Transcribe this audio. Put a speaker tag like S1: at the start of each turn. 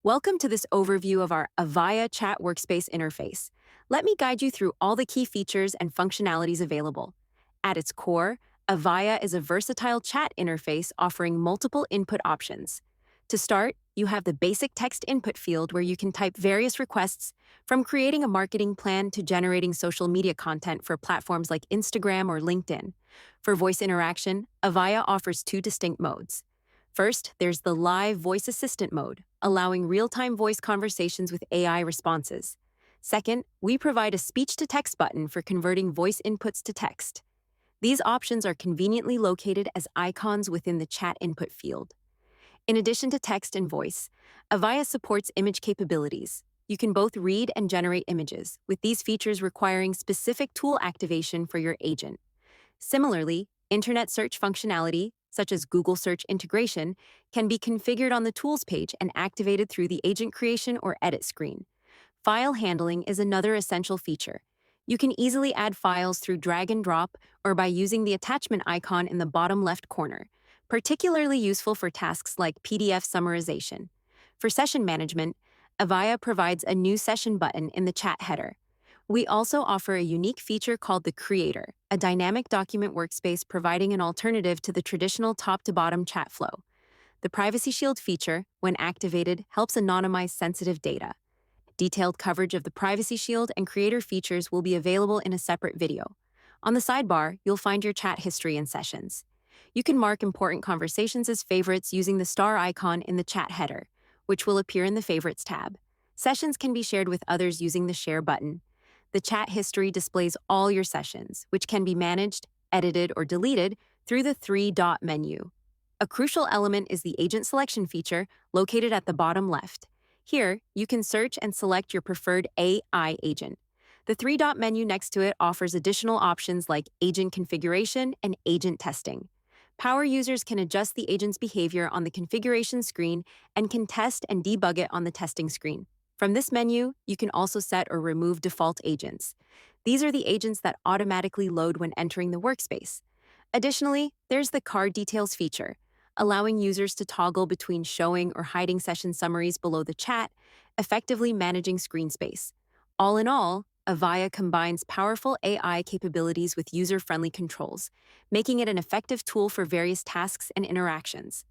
S1: Welcome to this overview of our Avaya Chat Workspace interface. Let me guide you through all the key features and functionalities available. At its core, Avaya is a versatile chat interface offering multiple input options. To start, you have the basic text input field where you can type various requests, from creating a marketing plan to generating social media content for platforms like Instagram or LinkedIn. For voice interaction, Avaya offers two distinct modes. First, there's the live voice assistant mode, allowing real-time voice conversations with AI responses. Second, we provide a speech-to-text button for converting voice inputs to text. These options are conveniently located as icons within the chat input field. In addition to text and voice, Avaya supports image capabilities. You can both read and generate images, with these features requiring specific tool activation for your agent. Similarly, internet search functionality, such as Google Search integration, can be configured on the Tools page and activated through the agent creation or edit screen. File handling is another essential feature. You can easily add files through drag and drop or by using the attachment icon in the bottom left corner, particularly useful for tasks like PDF summarization. For session management, Avaya provides a new session button in the chat header. We also offer a unique feature called the Creator, a dynamic document workspace providing an alternative to the traditional top-to-bottom chat flow. The Privacy Shield feature, when activated, helps anonymize sensitive data. Detailed coverage of the Privacy Shield and Creator features will be available in a separate video. On the sidebar, you'll find your chat history and sessions. You can mark important conversations as favorites using the star icon in the chat header, which will appear in the Favorites tab. Sessions can be shared with others using the Share button. The chat history displays all your sessions, which can be managed, edited, or deleted through the three-dot menu. A crucial element is the agent selection feature located at the bottom left. Here, you can search and select your preferred AI agent. The three-dot menu next to it offers additional options like agent configuration and agent testing. Power users can adjust the agent's behavior on the configuration screen and can test and debug it on the testing screen. From this menu, you can also set or remove default agents. These are the agents that automatically load when entering the workspace. Additionally, there's the card details feature, allowing users to toggle between showing or hiding session summaries below the chat, effectively managing screen space. All in all, Avaya combines powerful AI capabilities with user-friendly controls, making it an effective tool for various tasks and interactions.